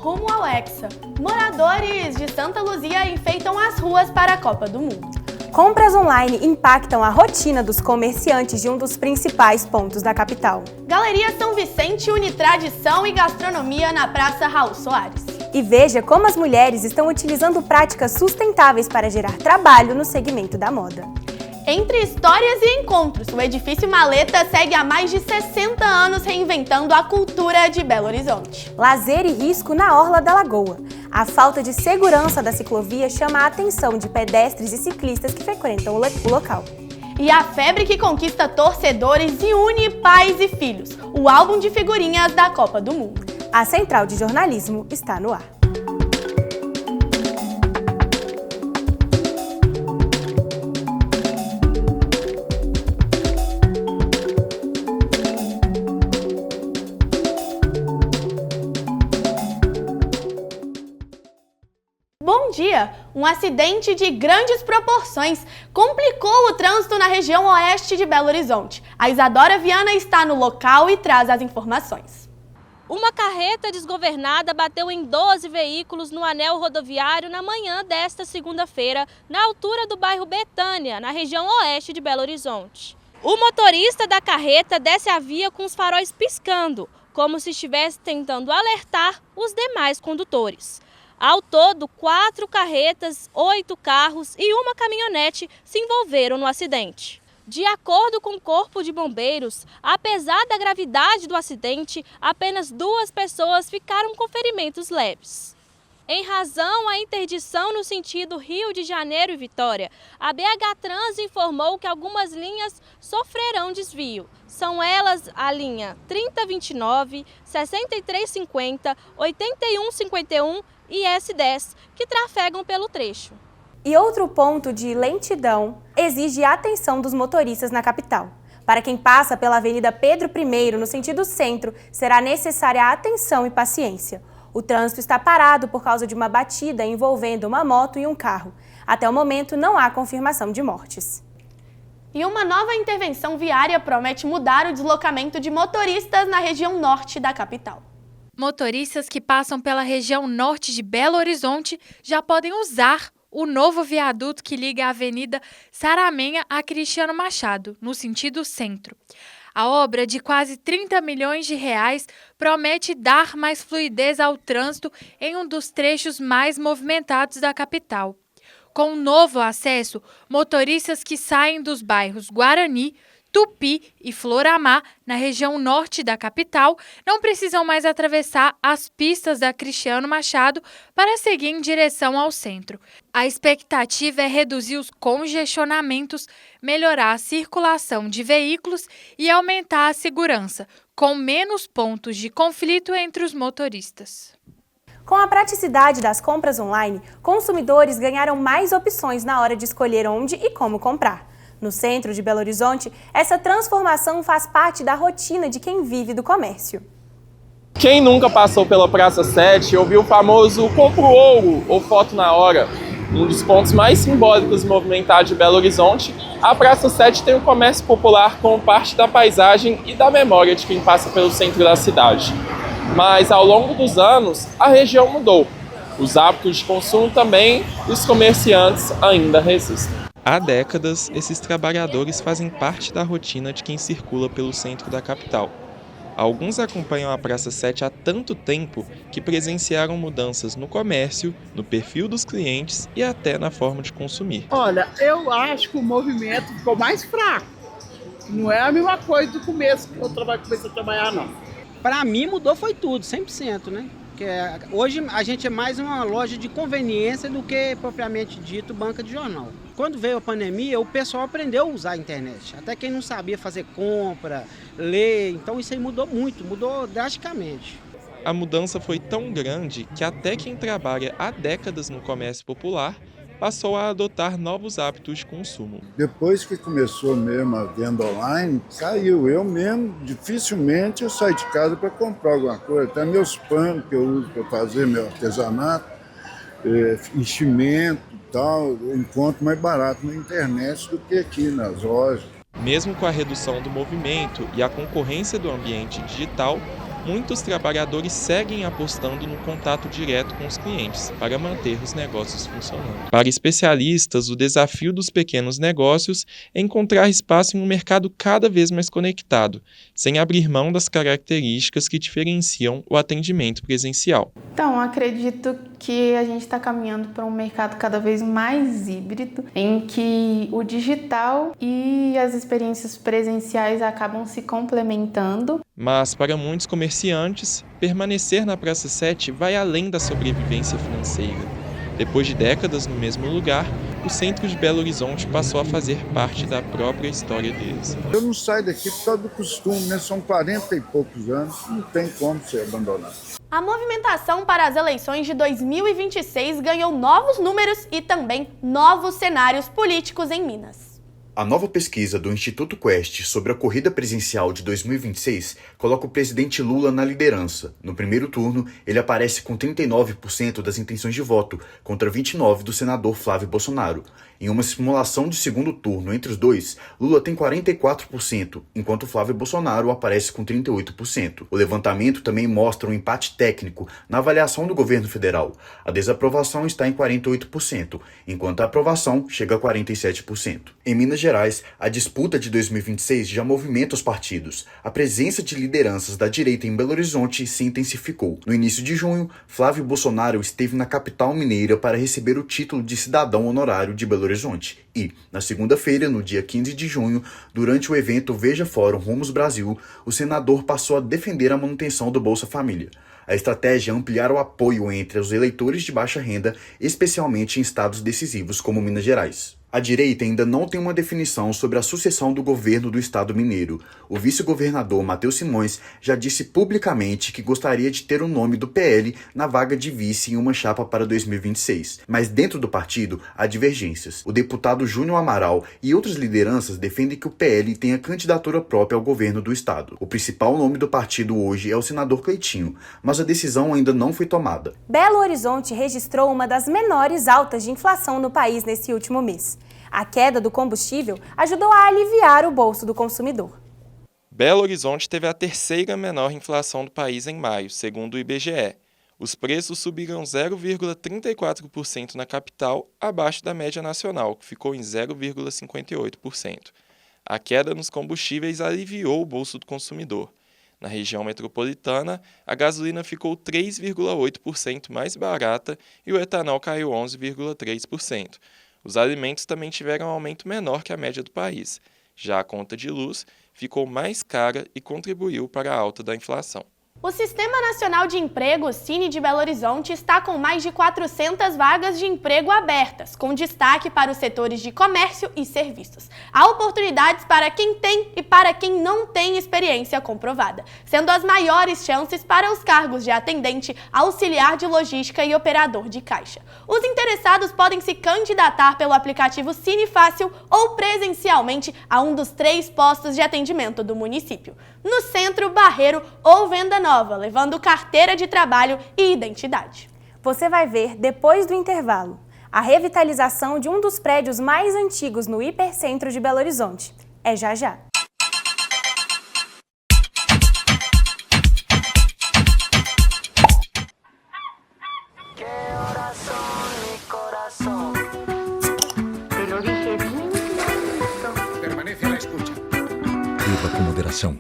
rumo ao Hexa. Moradores de Santa Luzia enfeitam as ruas para a Copa do Mundo. Compras online impactam a rotina dos comerciantes de um dos principais pontos da capital. Galeria São Vicente une tradição e gastronomia na Praça Raul Soares. E veja como as mulheres estão utilizando práticas sustentáveis para gerar trabalho no segmento da moda. Entre histórias e encontros, o edifício Maleta segue há mais de 60 anos reinventando a cultura de Belo Horizonte. Lazer e risco na orla da Lagoa. A falta de segurança da ciclovia chama a atenção de pedestres e ciclistas que frequentam o local. E a febre que conquista torcedores e une pais e filhos, o álbum de figurinhas da Copa do Mundo. A Central de Jornalismo está no ar. Bom dia! Um acidente de grandes proporções complicou o trânsito na região oeste de Belo Horizonte. A Isadora Viana está no local e traz as informações. Uma carreta desgovernada bateu em 12 veículos no anel rodoviário na manhã desta segunda-feira, na altura do bairro Betânia, na região oeste de Belo Horizonte. O motorista da carreta desce a via com os faróis piscando, como se estivesse tentando alertar os demais condutores. Ao todo, 4 carretas, 8 carros e uma caminhonete se envolveram no acidente. De acordo com o Corpo de Bombeiros, apesar da gravidade do acidente, apenas 2 pessoas ficaram com ferimentos leves. Em razão à interdição no sentido Rio de Janeiro e Vitória, a BH Trans informou que algumas linhas sofrerão desvio. São elas a linha 3029, 6350, 8151 e S10, que trafegam pelo trecho. E outro ponto de lentidão exige a atenção dos motoristas na capital. Para quem passa pela Avenida Pedro I, no sentido centro, será necessária atenção e paciência. O trânsito está parado por causa de uma batida envolvendo uma moto e um carro. Até o momento, não há confirmação de mortes. E uma nova intervenção viária promete mudar o deslocamento de motoristas na região norte da capital. Motoristas que passam pela região norte de Belo Horizonte já podem usar o novo viaduto que liga a Avenida Saramenha a Cristiano Machado, no sentido centro. A obra, de quase 30 milhões de reais, promete dar mais fluidez ao trânsito em um dos trechos mais movimentados da capital. Com o novo acesso, motoristas que saem dos bairros Guarani, Tupi e Floramar, na região norte da capital, não precisam mais atravessar as pistas da Cristiano Machado para seguir em direção ao centro. A expectativa é reduzir os congestionamentos, melhorar a circulação de veículos e aumentar a segurança, com menos pontos de conflito entre os motoristas. Com a praticidade das compras online, consumidores ganharam mais opções na hora de escolher onde e como comprar. No centro de Belo Horizonte, essa transformação faz parte da rotina de quem vive do comércio. Quem nunca passou pela Praça 7 ouviu o famoso "compro ouro" ou "foto na hora"? Um dos pontos mais simbólicos e movimentados de Belo Horizonte, a Praça 7 tem um comércio popular como parte da paisagem e da memória de quem passa pelo centro da cidade. Mas ao longo dos anos, a região mudou. Os hábitos de consumo também e os comerciantes ainda resistem. Há décadas, esses trabalhadores fazem parte da rotina de quem circula pelo centro da capital. Alguns acompanham a Praça 7 há tanto tempo que presenciaram mudanças no comércio, no perfil dos clientes e até na forma de consumir. Olha, eu acho que o movimento ficou mais fraco. Não é a mesma coisa do começo que eu comecei a trabalhar, não. Para mim mudou foi tudo, 100%, né? Porque hoje a gente é mais uma loja de conveniência do que propriamente dito banca de jornal. Quando veio a pandemia, o pessoal aprendeu a usar a internet. Até quem não sabia fazer compra, ler, então isso aí mudou muito, mudou drasticamente. A mudança foi tão grande que até quem trabalha há décadas no comércio popular passou a adotar novos hábitos de consumo. Depois que começou mesmo a venda online, caiu. Eu mesmo, dificilmente eu saio de casa para comprar alguma coisa. Até meus panos que eu uso para fazer meu artesanato, enchimento e tal, eu encontro mais barato na internet do que aqui nas lojas. Mesmo com a redução do movimento e a concorrência do ambiente digital, muitos trabalhadores seguem apostando no contato direto com os clientes para manter os negócios funcionando. Para especialistas, o desafio dos pequenos negócios é encontrar espaço em um mercado cada vez mais conectado, sem abrir mão das características que diferenciam o atendimento presencial. Então, acredito que a gente está caminhando para um mercado cada vez mais híbrido, em que o digital e as experiências presenciais acabam se complementando. Mas, para muitos comerciantes, permanecer na Praça 7 vai além da sobrevivência financeira. Depois de décadas no mesmo lugar, o centro de Belo Horizonte passou a fazer parte da própria história deles. Eu não saio daqui por causa do costume, né? São 40 e poucos anos, não tem como ser abandonado. A movimentação para as eleições de 2026 ganhou novos números e também novos cenários políticos em Minas. A nova pesquisa do Instituto Quest sobre a corrida presidencial de 2026 coloca o presidente Lula na liderança. No primeiro turno, ele aparece com 39% das intenções de voto, contra 29% do senador Flávio Bolsonaro. Em uma simulação de segundo turno entre os dois, Lula tem 44%, enquanto Flávio Bolsonaro aparece com 38%. O levantamento também mostra um empate técnico na avaliação do governo federal. A desaprovação está em 48%, enquanto a aprovação chega a 47%. Em Minas Gerais, a disputa de 2026 já movimenta os partidos. A presença de lideranças da direita em Belo Horizonte se intensificou. No início de junho, Flávio Bolsonaro esteve na capital mineira para receber o título de cidadão honorário de Belo Horizonte. E, na segunda-feira, no dia 15 de junho, durante o evento Veja Fórum Rumos Brasil, o senador passou a defender a manutenção do Bolsa Família. A estratégia é ampliar o apoio entre os eleitores de baixa renda, especialmente em estados decisivos como Minas Gerais. A direita ainda não tem uma definição sobre a sucessão do governo do estado mineiro. O vice-governador Matheus Simões já disse publicamente que gostaria de ter o nome do PL na vaga de vice em uma chapa para 2026. Mas dentro do partido há divergências. O deputado Júnior Amaral e outras lideranças defendem que o PL tenha candidatura própria ao governo do estado. O principal nome do partido hoje é o senador Cleitinho, mas a decisão ainda não foi tomada. Belo Horizonte registrou uma das menores altas de inflação no país nesse último mês. A queda do combustível ajudou a aliviar o bolso do consumidor. Belo Horizonte teve a terceira menor inflação do país em maio, segundo o IBGE. Os preços subiram 0,34% na capital, abaixo da média nacional, que ficou em 0,58%. A queda nos combustíveis aliviou o bolso do consumidor. Na região metropolitana, a gasolina ficou 3,8% mais barata e o etanol caiu 11,3%. Os alimentos também tiveram um aumento menor que a média do país. Já a conta de luz ficou mais cara e contribuiu para a alta da inflação. O Sistema Nacional de Emprego, Cine de Belo Horizonte, está com mais de 400 vagas de emprego abertas, com destaque para os setores de comércio e serviços. Há oportunidades para quem tem e para quem não tem experiência comprovada, sendo as maiores chances para os cargos de atendente, auxiliar de logística e operador de caixa. Os interessados podem se candidatar pelo aplicativo Cine Fácil ou presencialmente a um dos 3 postos de atendimento do município, no Centro, Barreiro ou Venda Nova, levando carteira de trabalho e identidade. Você vai ver, depois do intervalo, a revitalização de um dos prédios mais antigos no hipercentro de Belo Horizonte. É já já. Permanece a la escucha. Viva con moderación.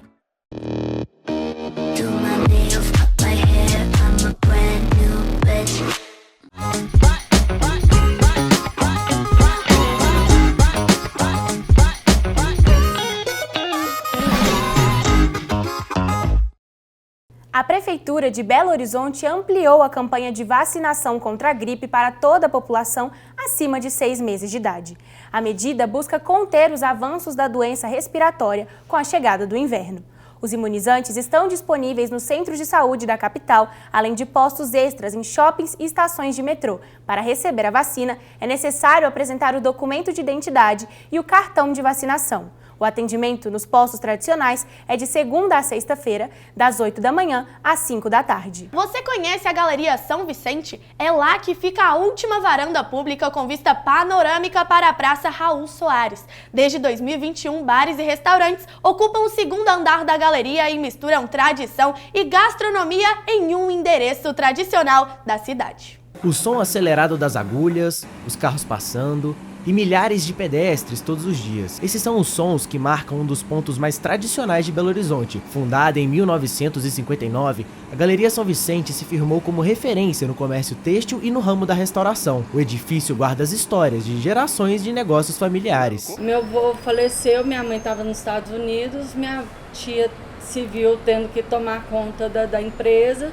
A Prefeitura de Belo Horizonte ampliou a campanha de vacinação contra a gripe para toda a população acima de 6 meses de idade. A medida busca conter os avanços da doença respiratória com a chegada do inverno. Os imunizantes estão disponíveis nos centros de saúde da capital, além de postos extras em shoppings e estações de metrô. Para receber a vacina, é necessário apresentar o documento de identidade e o cartão de vacinação. O atendimento nos postos tradicionais é de segunda a sexta-feira, das 8 da manhã às 5 da tarde. Você conhece a Galeria São Vicente? É lá que fica a última varanda pública com vista panorâmica para a Praça Raul Soares. Desde 2021, bares e restaurantes ocupam o segundo andar da galeria e misturam tradição e gastronomia em um endereço tradicional da cidade. O som acelerado das agulhas, os carros passando e milhares de pedestres todos os dias. Esses são os sons que marcam um dos pontos mais tradicionais de Belo Horizonte. Fundada em 1959, a Galeria São Vicente se firmou como referência no comércio têxtil e no ramo da restauração. O edifício guarda as histórias de gerações de negócios familiares. Meu avô faleceu, minha mãe estava nos Estados Unidos, minha tia se viu tendo que tomar conta da empresa.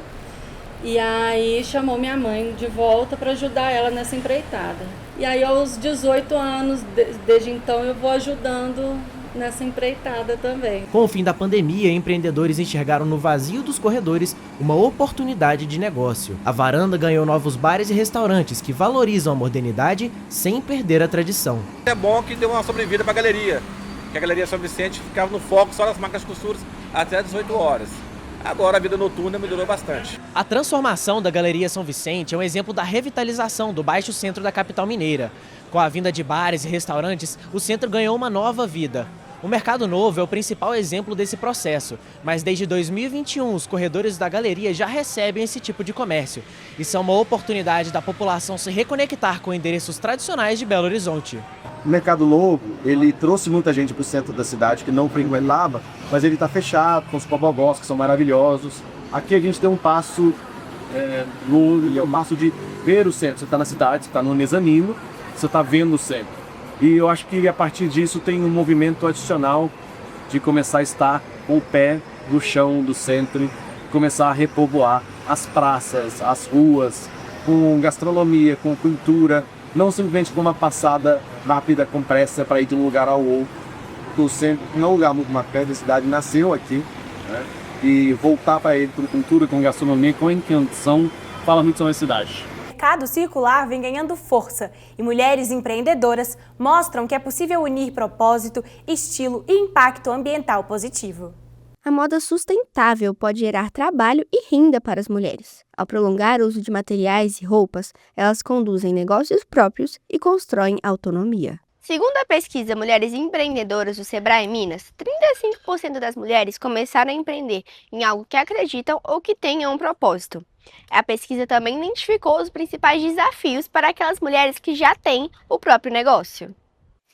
E aí chamou minha mãe de volta para ajudar ela nessa empreitada. E aí aos 18 anos, desde então, eu vou ajudando nessa empreitada também. Com o fim da pandemia, empreendedores enxergaram no vazio dos corredores uma oportunidade de negócio. A varanda ganhou novos bares e restaurantes que valorizam a modernidade sem perder a tradição. É bom que deu uma sobrevida para a galeria, que a Galeria São Vicente ficava no foco só das marcas costuras até 18 horas. Agora a vida noturna melhorou bastante. A transformação da Galeria São Vicente é um exemplo da revitalização do baixo centro da capital mineira. Com a vinda de bares e restaurantes, o centro ganhou uma nova vida. O Mercado Novo é o principal exemplo desse processo, mas desde 2021 os corredores da galeria já recebem esse tipo de comércio. Isso é uma oportunidade da população se reconectar com endereços tradicionais de Belo Horizonte. O Mercado Novo, ele trouxe muita gente para o centro da cidade que não frequentava, mas ele está fechado, com os pobogós que são maravilhosos. Aqui a gente tem um passo longo, é um passo de ver o centro. Você está na cidade, você está no mezanino, você está vendo o centro. E eu acho que a partir disso tem um movimento adicional de começar a estar com o pé no chão do centro, começar a repovoar as praças, as ruas, com gastronomia, com cultura, não simplesmente com uma passada rápida, com pressa para ir de um lugar ao outro. O centro não é um lugar muito marcante, a cidade nasceu aqui, né? E voltar para ele com cultura, com gastronomia, com intenção, fala muito sobre a cidade. O mercado circular vem ganhando força e mulheres empreendedoras mostram que é possível unir propósito, estilo e impacto ambiental positivo. A moda sustentável pode gerar trabalho e renda para as mulheres. Ao prolongar o uso de materiais e roupas, elas conduzem negócios próprios e constroem autonomia. Segundo a pesquisa Mulheres Empreendedoras do Sebrae Minas, 35% das mulheres começaram a empreender em algo que acreditam ou que tenham um propósito. A pesquisa também identificou os principais desafios para aquelas mulheres que já têm o próprio negócio.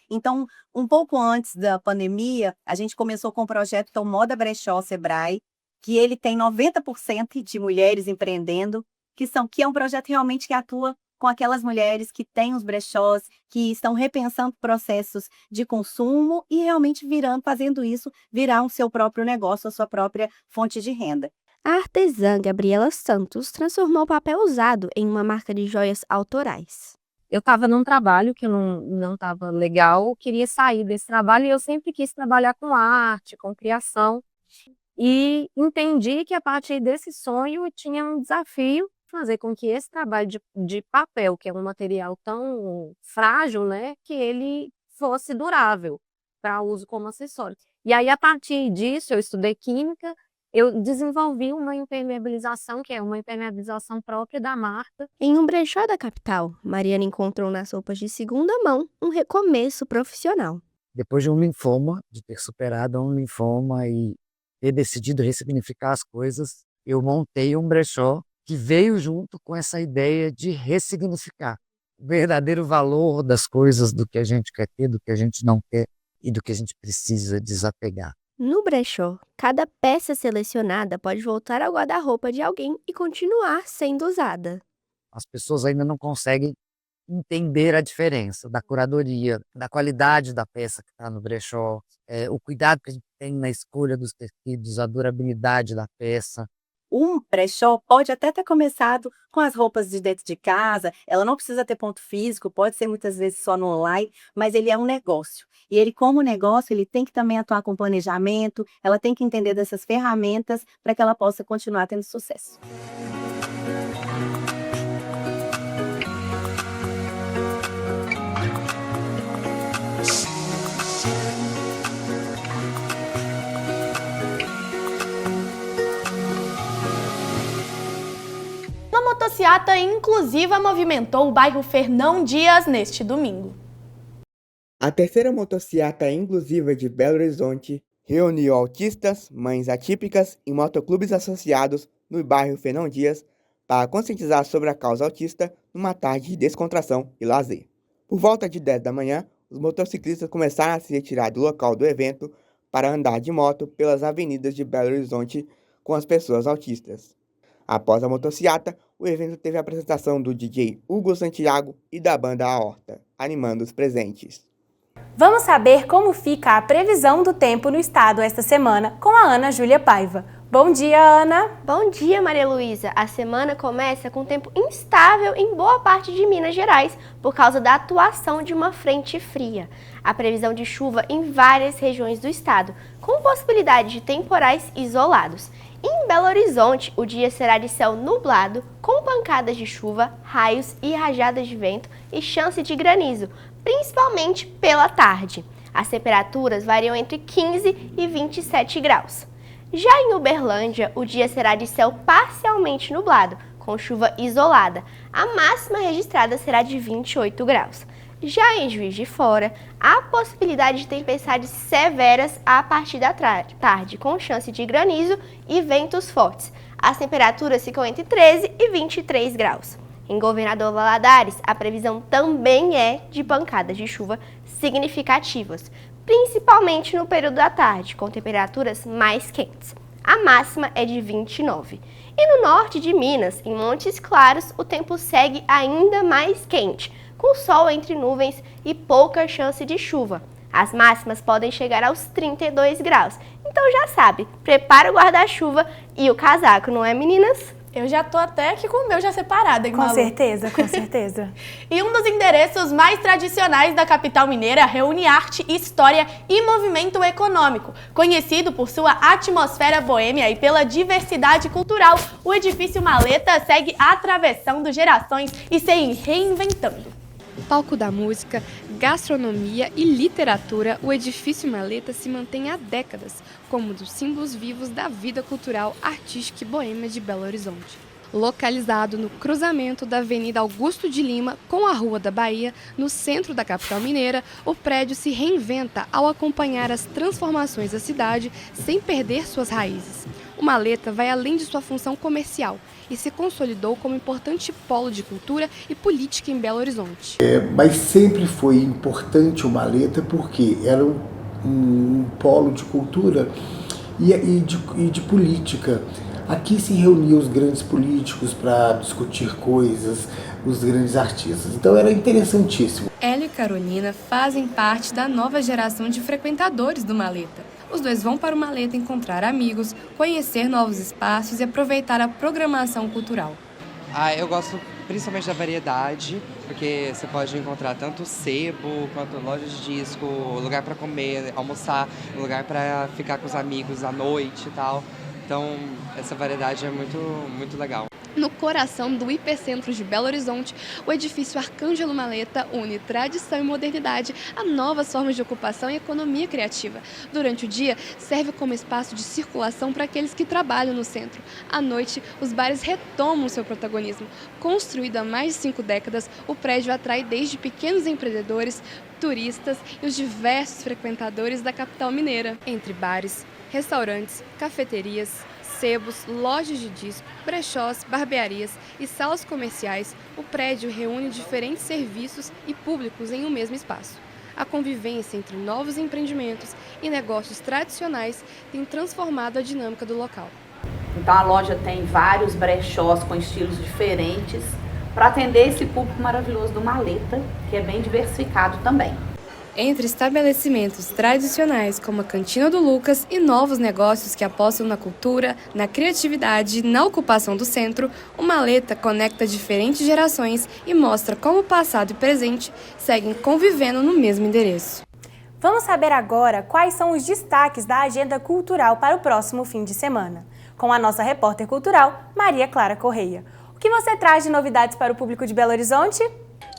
Então, um pouco antes da pandemia, a gente começou com o projeto Moda Brechó Sebrae, que ele tem 90% de mulheres empreendendo, que é um projeto realmente que atua com aquelas mulheres que têm os brechós, que estão repensando processos de consumo e realmente fazendo isso virar o seu próprio negócio, a sua própria fonte de renda. A artesã Gabriela Santos transformou o papel usado em uma marca de joias autorais. Eu estava num trabalho que não estava legal, queria sair desse trabalho e eu sempre quis trabalhar com arte, com criação. E entendi que a partir desse sonho eu tinha um desafio fazer com que esse trabalho de papel, que é um material tão frágil, né, que ele fosse durável para uso como acessório. E aí, a partir disso, eu estudei química, eu desenvolvi uma impermeabilização, que é uma impermeabilização própria da marca. Em um brechó da capital, Mariana encontrou nas roupas de segunda mão um recomeço profissional. Depois de um linfoma, de ter superado um linfoma e ter decidido ressignificar as coisas, eu montei um brechó que veio junto com essa ideia de ressignificar o verdadeiro valor das coisas, do que a gente quer ter, do que a gente não quer e do que a gente precisa desapegar. No brechó, cada peça selecionada pode voltar ao guarda-roupa de alguém e continuar sendo usada. As pessoas ainda não conseguem entender a diferença da curadoria, da qualidade da peça que está no brechó, o cuidado que a gente tem na escolha dos tecidos, a durabilidade da peça. Um brechó pode até ter começado com as roupas de dentro de casa, ela não precisa ter ponto físico, pode ser muitas vezes só no online, mas ele é um negócio. E ele, como negócio, ele tem que também atuar com planejamento, ela tem que entender dessas ferramentas para que ela possa continuar tendo sucesso. motociata inclusiva movimentou o bairro Fernão Dias neste domingo. A terceira motociata inclusiva de Belo Horizonte reuniu autistas, mães atípicas e motoclubes associados no bairro Fernão Dias para conscientizar sobre a causa autista numa tarde de descontração e lazer. Por volta de 10 da manhã, os motociclistas começaram a se retirar do local do evento para andar de moto pelas avenidas de Belo Horizonte com as pessoas autistas. Após a motociata, o evento teve a apresentação do DJ Hugo Santiago e da banda Aorta, animando os presentes. Vamos saber como fica a previsão do tempo no estado esta semana com a Ana Júlia Paiva. Bom dia, Ana! Bom dia, Maria Luísa! A semana começa com tempo instável em boa parte de Minas Gerais por causa da atuação de uma frente fria. A previsão de chuva em várias regiões do estado, com possibilidade de temporais isolados. Em Belo Horizonte, o dia será de céu nublado, com pancadas de chuva, raios e rajadas de vento e chance de granizo, principalmente pela tarde. As temperaturas variam entre 15 e 27 graus. Já em Uberlândia, o dia será de céu parcialmente nublado, com chuva isolada. A máxima registrada será de 28 graus. Já em Juiz de Fora, há possibilidade de tempestades severas a partir da tarde, com chance de granizo e ventos fortes. As temperaturas ficam entre 13 e 23 graus. Em Governador Valadares, a previsão também é de pancadas de chuva significativas, principalmente no período da tarde, com temperaturas mais quentes. A máxima é de 29. E no norte de Minas, em Montes Claros, o tempo segue ainda mais quente, com sol entre nuvens e pouca chance de chuva. As máximas podem chegar aos 32 graus. Então já sabe, prepara o guarda-chuva e o casaco, não é, meninas? Eu já tô até aqui com o meu já separado, hein, Malu? Com certeza, com certeza. E um dos endereços mais tradicionais da capital mineira reúne arte, história e movimento econômico. Conhecido por sua atmosfera boêmia e pela diversidade cultural, o edifício Maleta segue atravessando gerações e se reinventando. Palco da música, gastronomia e literatura, o edifício Maleta se mantém há décadas como um dos símbolos vivos da vida cultural, artística e boêmia de Belo Horizonte. Localizado no cruzamento da Avenida Augusto de Lima com a Rua da Bahia, no centro da capital mineira, o prédio se reinventa ao acompanhar as transformações da cidade sem perder suas raízes. O Maleta vai além de sua função comercial e se consolidou como importante polo de cultura e política em Belo Horizonte. Mas sempre foi importante o Maleta porque era um polo de cultura e de política. Aqui se reuniam os grandes políticos para discutir coisas, os grandes artistas. Então era interessantíssimo. Hélio e Carolina fazem parte da nova geração de frequentadores do Maleta. Os dois vão para o Maleta encontrar amigos, conhecer novos espaços e aproveitar a programação cultural. Eu gosto principalmente da variedade, porque você pode encontrar tanto sebo, quanto loja de disco, lugar para comer, almoçar, lugar para ficar com os amigos à noite e tal. Então, essa variedade é muito legal. No coração do hipercentro de Belo Horizonte, o edifício Arcângelo Maleta une tradição e modernidade a novas formas de ocupação e economia criativa. Durante o dia, serve como espaço de circulação para aqueles que trabalham no centro. À noite, os bares retomam seu protagonismo. Construído há mais de 5 décadas, o prédio atrai desde pequenos empreendedores, turistas e os diversos frequentadores da capital mineira. Entre bares, restaurantes, cafeterias, sebos, lojas de disco, brechós, barbearias e salas comerciais, o prédio reúne diferentes serviços e públicos em um mesmo espaço. A convivência entre novos empreendimentos e negócios tradicionais tem transformado a dinâmica do local. Então a loja tem vários brechós com estilos diferentes para atender esse público maravilhoso do Maleta, que é bem diversificado também. Entre estabelecimentos tradicionais como a Cantina do Lucas e novos negócios que apostam na cultura, na criatividade e na ocupação do centro, o Maleta conecta diferentes gerações e mostra como o passado e presente seguem convivendo no mesmo endereço. Vamos saber agora quais são os destaques da agenda cultural para o próximo fim de semana, com a nossa repórter cultural, Maria Clara Correia. O que você traz de novidades para o público de Belo Horizonte?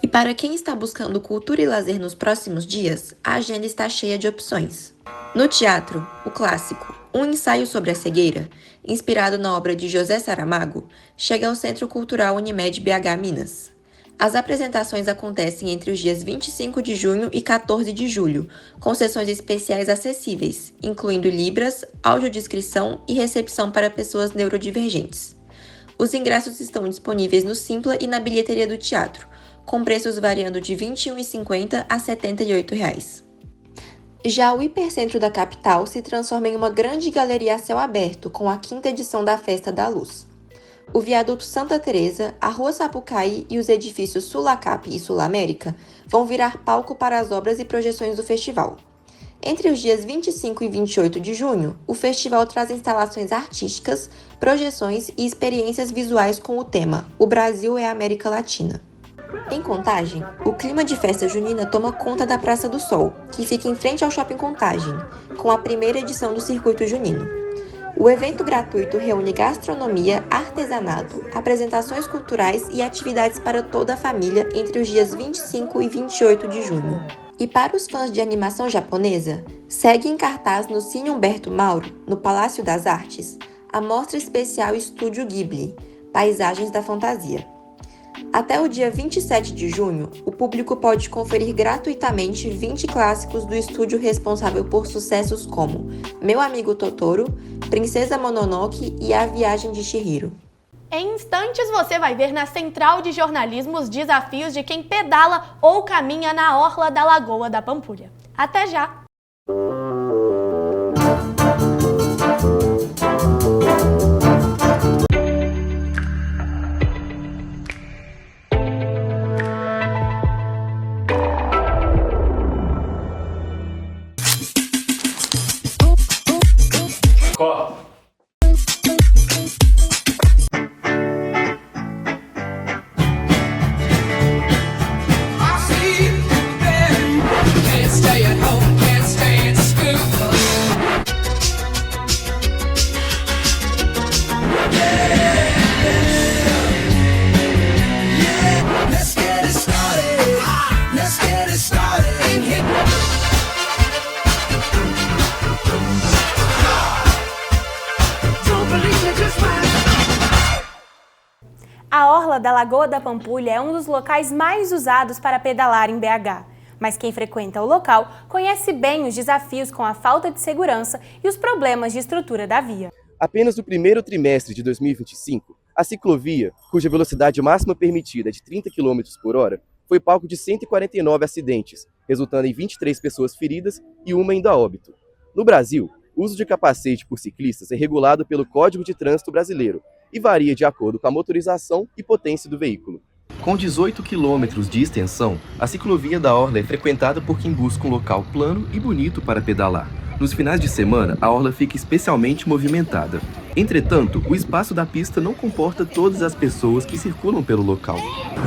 E para quem está buscando cultura e lazer nos próximos dias, a agenda está cheia de opções. No teatro, o clássico Um ensaio sobre a cegueira, inspirado na obra de José Saramago, chega ao Centro Cultural Unimed BH Minas. As apresentações acontecem entre os dias 25 de junho e 14 de julho, com sessões especiais acessíveis, incluindo libras, audiodescrição e recepção para pessoas neurodivergentes. Os ingressos estão disponíveis no Simpla e na bilheteria do teatro, com preços variando de R$ 21,50 a R$ 78,00. Já o Hipercentro da capital se transforma em uma grande galeria a céu aberto, com a 5ª edição da Festa da Luz. O viaduto Santa Teresa, a Rua Sapucaí e os edifícios Sulacap e Sulamérica vão virar palco para as obras e projeções do festival. Entre os dias 25 e 28 de junho, o festival traz instalações artísticas, projeções e experiências visuais com o tema O Brasil é a América Latina. Em Contagem, o clima de festa junina toma conta da Praça do Sol, que fica em frente ao Shopping Contagem, com a primeira edição do Circuito Junino. O evento gratuito reúne gastronomia, artesanato, apresentações culturais e atividades para toda a família entre os dias 25 e 28 de junho. E para os fãs de animação japonesa, segue em cartaz no Cine Humberto Mauro, no Palácio das Artes, a mostra especial Estúdio Ghibli, Paisagens da Fantasia. Até o dia 27 de junho, o público pode conferir gratuitamente 20 clássicos do estúdio responsável por sucessos como Meu Amigo Totoro, Princesa Mononoke e A Viagem de Chihiro. Em instantes você vai ver na Central de Jornalismo os desafios de quem pedala ou caminha na orla da Lagoa da Pampulha. Até já! A orla da Lagoa da Pampulha é um dos locais mais usados para pedalar em BH. Mas quem frequenta o local conhece bem os desafios com a falta de segurança e os problemas de estrutura da via. Apenas no primeiro trimestre de 2025, a ciclovia, cuja velocidade máxima permitida é de 30 km por hora, foi palco de 149 acidentes, resultando em 23 pessoas feridas e uma indo a óbito. No Brasil, o uso de capacete por ciclistas é regulado pelo Código de Trânsito Brasileiro e varia de acordo com a motorização e potência do veículo. Com 18 quilômetros de extensão, a ciclovia da orla é frequentada por quem busca um local plano e bonito para pedalar. Nos finais de semana, a orla fica especialmente movimentada. Entretanto, o espaço da pista não comporta todas as pessoas que circulam pelo local.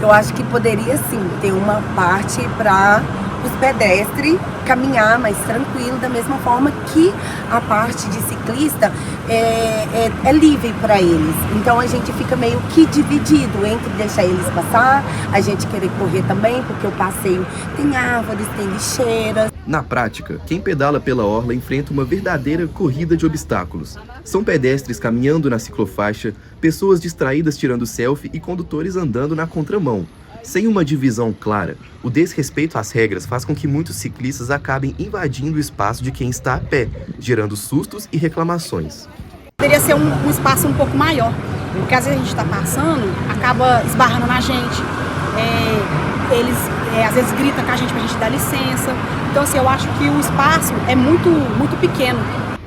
Eu acho que poderia sim ter uma parte para os pedestres caminhar mais tranquilo, da mesma forma que a parte de ciclista é livre para eles. Então a gente fica meio que dividido entre deixar eles passar, a gente querer correr também, porque o passeio tem árvores, tem lixeiras. Na prática, quem pedala pela orla enfrenta uma verdadeira corrida de obstáculos. São pedestres caminhando na ciclofaixa, pessoas distraídas tirando selfie e condutores andando na contramão. Sem uma divisão clara, o desrespeito às regras faz com que muitos ciclistas acabem invadindo o espaço de quem está a pé, gerando sustos e reclamações. Deveria ser um espaço um pouco maior, porque às vezes a gente está passando, acaba esbarrando na gente, eles às vezes gritam com a gente para a gente dar licença. Então assim, eu acho que o espaço é muito pequeno.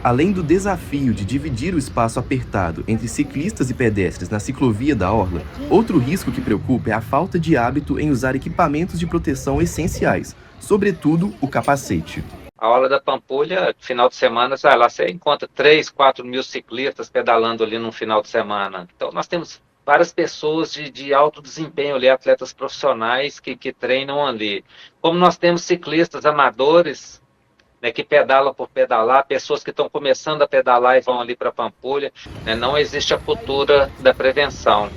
Além do desafio de dividir o espaço apertado entre ciclistas e pedestres na ciclovia da orla, outro risco que preocupa é a falta de hábito em usar equipamentos de proteção essenciais, sobretudo o capacete. A orla da Pampulha, final de semana, lá você encontra 3, 4 mil ciclistas pedalando ali no final de semana. Então nós temos várias pessoas de alto desempenho ali, atletas profissionais que treinam ali. Como nós temos ciclistas amadores, né, que pedalam por pedalar, pessoas que estão começando a pedalar e vão ali para a Pampulha, né, não existe a cultura da prevenção.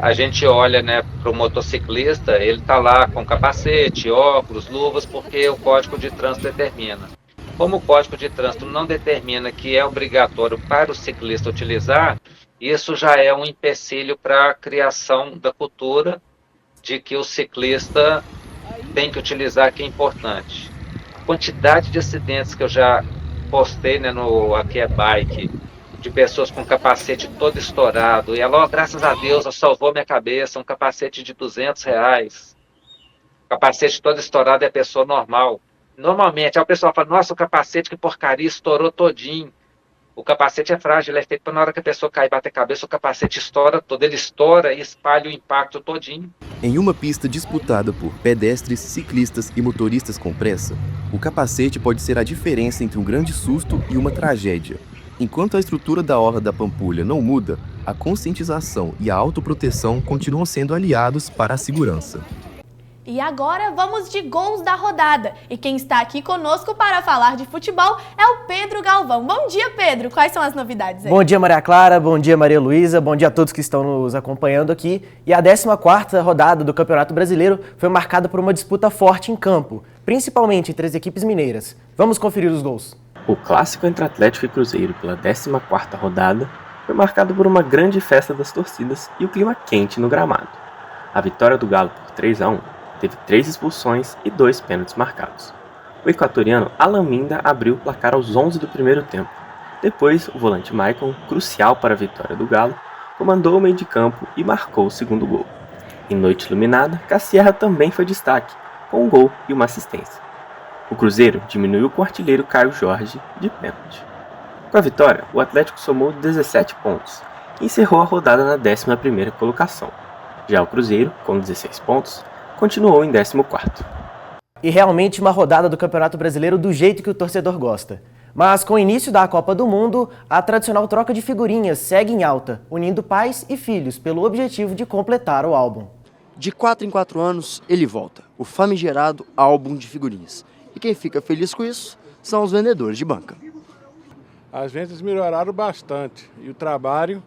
A gente olha, né, para o motociclista, ele está lá com capacete, óculos, luvas, porque o Código de Trânsito determina. Como o Código de Trânsito não determina que é obrigatório para o ciclista utilizar, isso já é um empecilho para a criação da cultura de que o ciclista tem que utilizar, que é importante. A quantidade de acidentes que eu já postei, né, no Aqui é Bike, de pessoas com capacete todo estourado, e ela, graças a Deus, salvou minha cabeça, um capacete de R$ 200. Capacete todo estourado é pessoa normal. Normalmente, aí o pessoal fala, nossa, o capacete, que porcaria, estourou todinho. O capacete é frágil, ele é feito para na hora que a pessoa cair e bater a cabeça, o capacete estoura todo, ele estoura e espalha o impacto todinho. Em uma pista disputada por pedestres, ciclistas e motoristas com pressa, o capacete pode ser a diferença entre um grande susto e uma tragédia. Enquanto a estrutura da orla da Pampulha não muda, a conscientização e a autoproteção continuam sendo aliados para a segurança. E agora vamos de gols da rodada. E quem está aqui conosco para falar de futebol é o Pedro Galvão. Bom dia, Pedro. Quais são as novidades aí? Bom dia, Maria Clara. Bom dia, Maria Luísa. Bom dia a todos que estão nos acompanhando aqui. E a 14ª rodada do Campeonato Brasileiro foi marcada por uma disputa forte em campo, principalmente entre as equipes mineiras. Vamos conferir os gols. O clássico entre Atlético e Cruzeiro pela 14ª rodada foi marcado por uma grande festa das torcidas e o clima quente no gramado. A vitória do Galo por 3-1 teve 3 expulsões e 2 pênaltis marcados. O equatoriano Alan Minda abriu o placar aos 11 do primeiro tempo. Depois, o volante Maicon, crucial para a vitória do Galo, comandou o meio de campo e marcou o segundo gol. Em noite iluminada, Cassierra também foi destaque, com um gol e uma assistência. O Cruzeiro diminuiu com o artilheiro Caio Jorge de pênalti. Com a vitória, o Atlético somou 17 pontos e encerrou a rodada na 11ª colocação. Já o Cruzeiro, com 16 pontos, continuou em 14º. E realmente uma rodada do Campeonato Brasileiro do jeito que o torcedor gosta. Mas com o início da Copa do Mundo, a tradicional troca de figurinhas segue em alta, unindo pais e filhos pelo objetivo de completar o álbum. De 4 em 4 anos, ele volta, o famigerado álbum de figurinhas. E quem fica feliz com isso são os vendedores de banca. As vendas melhoraram bastante e o trabalho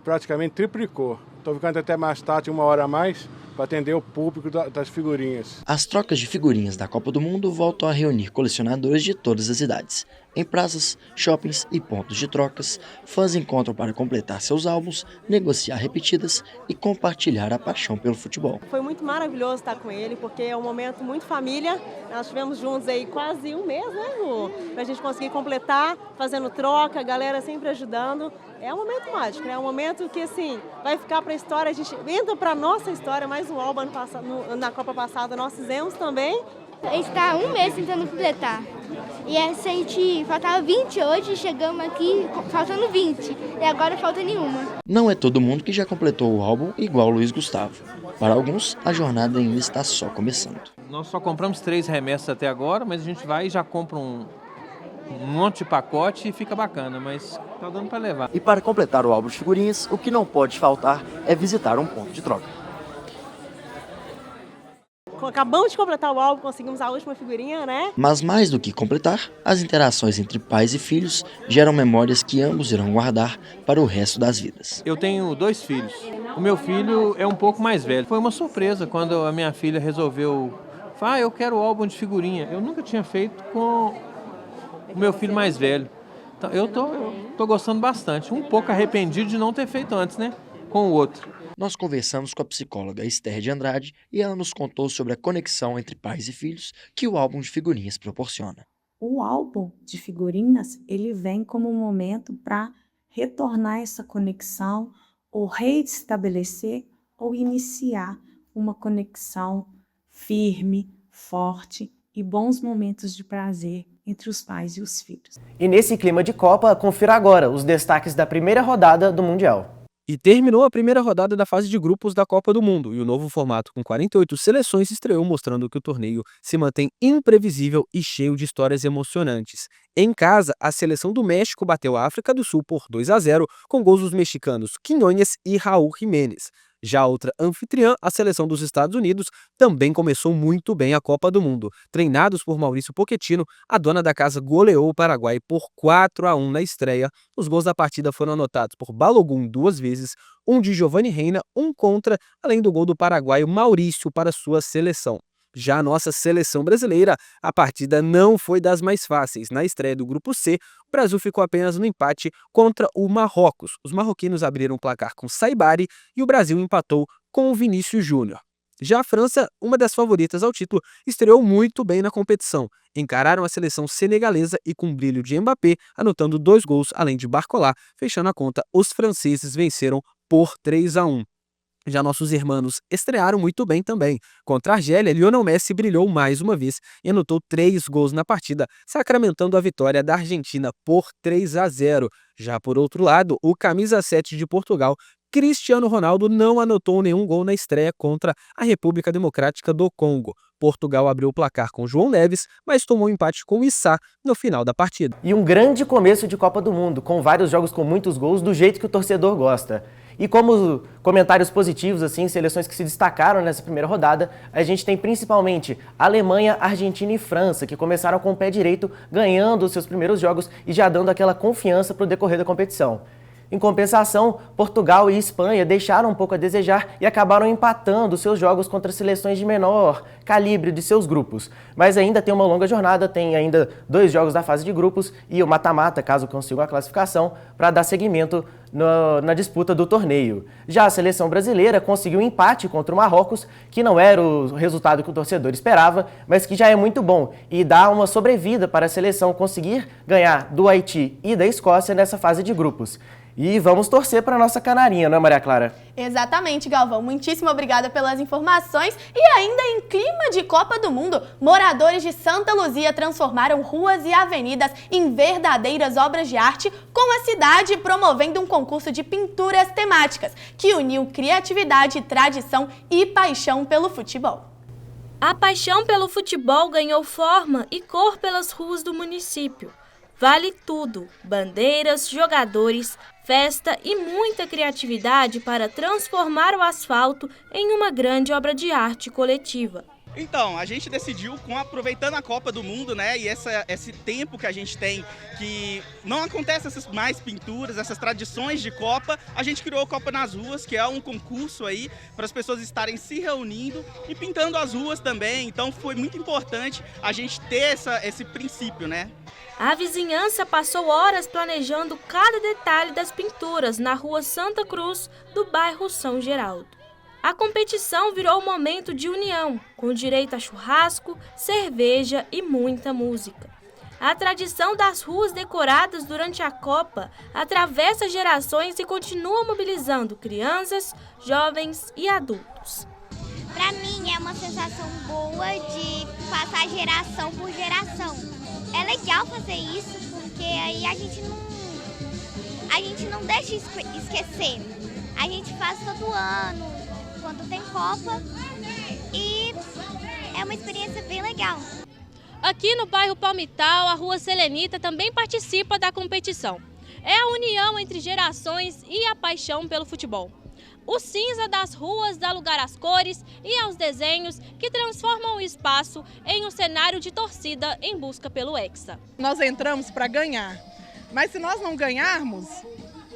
praticamente triplicou. Estou ficando até mais tarde, 1 hora a mais, para atender o público das figurinhas. As trocas de figurinhas da Copa do Mundo voltam a reunir colecionadores de todas as idades. Em praças, shoppings e pontos de trocas, fãs encontram para completar seus álbuns, negociar repetidas e compartilhar a paixão pelo futebol. Foi muito maravilhoso estar com ele, porque é um momento muito família. Nós estivemos juntos aí quase um mês, né, Lu? Pra gente conseguir completar, fazendo troca, a galera sempre ajudando. É um momento mágico, né? É um momento que, assim, vai ficar para a história. A gente entra para a nossa história, mais um álbum na Copa passada nós fizemos também. A gente está um mês tentando completar. E se a gente faltava 20 hoje, chegamos aqui faltando 20. E agora falta nenhuma. Não é todo mundo que já completou o álbum igual o Luiz Gustavo. Para alguns, a jornada ainda está só começando. Nós só compramos 3 remessas até agora, mas a gente vai e já compra um monte de pacote e fica bacana, mas tá dando para levar. E para completar o álbum de figurinhas, o que não pode faltar é visitar um ponto de troca. Acabamos de completar o álbum, conseguimos a última figurinha, né? Mas mais do que completar, as interações entre pais e filhos geram memórias que ambos irão guardar para o resto das vidas. Eu tenho 2 filhos. O meu filho é um pouco mais velho. Foi uma surpresa quando a minha filha resolveu falar, eu quero o álbum de figurinha. Eu nunca tinha feito com o meu filho mais velho. Então, eu tô gostando bastante. Um pouco arrependido de não ter feito antes, né? Com o outro. Nós conversamos com a psicóloga Esther de Andrade e ela nos contou sobre a conexão entre pais e filhos que o álbum de figurinhas proporciona. O álbum de figurinhas, ele vem como um momento para retornar essa conexão ou reestabelecer ou iniciar uma conexão firme, forte e bons momentos de prazer entre os pais e os filhos. E nesse clima de Copa, confira agora os destaques da primeira rodada do Mundial. E terminou a primeira rodada da fase de grupos da Copa do Mundo, e o novo formato com 48 seleções estreou, mostrando que o torneio se mantém imprevisível e cheio de histórias emocionantes. Em casa, a seleção do México bateu a África do Sul por 2-0, com gols dos mexicanos Quiñones e Raúl Jiménez. Já a outra anfitriã, a seleção dos Estados Unidos, também começou muito bem a Copa do Mundo. Treinados por Maurício Pochettino, a dona da casa goleou o Paraguai por 4-1 na estreia. Os gols da partida foram anotados por Balogun 2 vezes, um de Giovanni Reina, um contra, além do gol do paraguaio Maurício para sua seleção. Já a nossa seleção brasileira, a partida não foi das mais fáceis. Na estreia do Grupo C, o Brasil ficou apenas no empate contra o Marrocos. Os marroquinos abriram o placar com Saibari e o Brasil empatou com o Vinícius Júnior. Já a França, uma das favoritas ao título, estreou muito bem na competição. Encararam a seleção senegalesa e com brilho de Mbappé, anotando 2 gols, além de Barcola. Fechando a conta, os franceses venceram por 3-1. Já nossos irmãos estrearam muito bem também. Contra a Argélia, Lionel Messi brilhou mais uma vez e anotou 3 gols na partida, sacramentando a vitória da Argentina por 3-0. Já por outro lado, o camisa 7 de Portugal, Cristiano Ronaldo, não anotou nenhum gol na estreia contra a República Democrática do Congo. Portugal abriu o placar com João Neves, mas tomou empate com o Issa no final da partida. E um grande começo de Copa do Mundo, com vários jogos com muitos gols, do jeito que o torcedor gosta. E como comentários positivos, assim, seleções que se destacaram nessa primeira rodada, a gente tem principalmente Alemanha, Argentina e França, que começaram com o pé direito, ganhando os seus primeiros jogos e já dando aquela confiança para o decorrer da competição. Em compensação, Portugal e Espanha deixaram um pouco a desejar e acabaram empatando seus jogos contra seleções de menor calibre de seus grupos. Mas ainda tem uma longa jornada, tem ainda 2 jogos da fase de grupos e o mata-mata, caso consigam a classificação, para dar seguimento na disputa do torneio. Já a seleção brasileira conseguiu um empate contra o Marrocos, que não era o resultado que o torcedor esperava, mas que já é muito bom e dá uma sobrevida para a seleção conseguir ganhar do Haiti e da Escócia nessa fase de grupos. E vamos torcer para a nossa canarinha, não é, Maria Clara? Exatamente, Galvão. Muitíssimo obrigada pelas informações. E ainda em clima de Copa do Mundo, moradores de Santa Luzia transformaram ruas e avenidas em verdadeiras obras de arte, com a cidade promovendo um concurso de pinturas temáticas, que uniu criatividade, tradição e paixão pelo futebol. A paixão pelo futebol ganhou forma e cor pelas ruas do município. Vale tudo: bandeiras, jogadores, festa e muita criatividade para transformar o asfalto em uma grande obra de arte coletiva. Então, a gente decidiu, aproveitando a Copa do Mundo, né, e esse tempo que a gente tem, que não acontece essas mais pinturas, essas tradições de Copa, a gente criou a Copa nas Ruas, que é um concurso aí para as pessoas estarem se reunindo e pintando as ruas também. Então foi muito importante a gente ter esse princípio, né? A vizinhança passou horas planejando cada detalhe das pinturas na rua Santa Cruz, do bairro São Geraldo. A competição virou um momento de união, com direito a churrasco, cerveja e muita música. A tradição das ruas decoradas durante a Copa atravessa gerações e continua mobilizando crianças, jovens e adultos. Para mim é uma sensação boa de passar geração por geração. É legal fazer isso porque aí a gente não deixa esquecer. A gente faz todo ano, quando tem Copa, e é uma experiência bem legal. Aqui no bairro Palmital, a Rua Selenita também participa da competição. É a união entre gerações e a paixão pelo futebol. O cinza das ruas dá lugar às cores e aos desenhos que transformam o espaço em um cenário de torcida em busca pelo Hexa. Nós entramos para ganhar, mas se nós não ganharmos,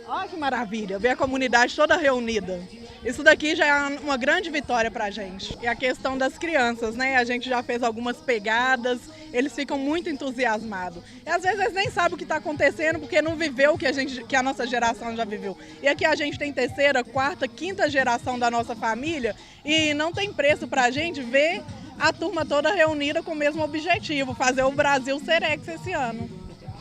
olha que maravilha, ver a comunidade toda reunida. Isso daqui já é uma grande vitória para a gente. E a questão das crianças, né? A gente já fez algumas pegadas, eles ficam muito entusiasmados. E às vezes eles nem sabem o que está acontecendo porque não viveu o que a nossa geração já viveu. E aqui a gente tem 3ª, 4ª, 5ª geração da nossa família e não tem preço para a gente ver a turma toda reunida com o mesmo objetivo, fazer o Brasil ser Hexa esse ano.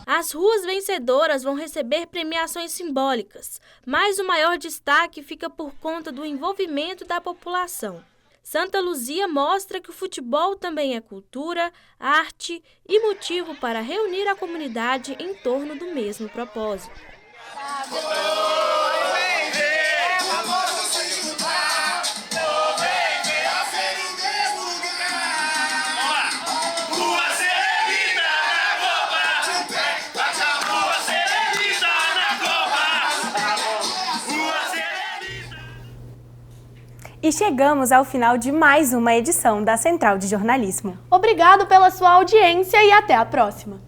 As ruas vencedoras vão receber premiações simbólicas, mas o maior destaque fica por conta do envolvimento da população. Santa Luzia mostra que o futebol também é cultura, arte e motivo para reunir a comunidade em torno do mesmo propósito. E chegamos ao final de mais uma edição da Central de Jornalismo. Obrigado pela sua audiência e até a próxima!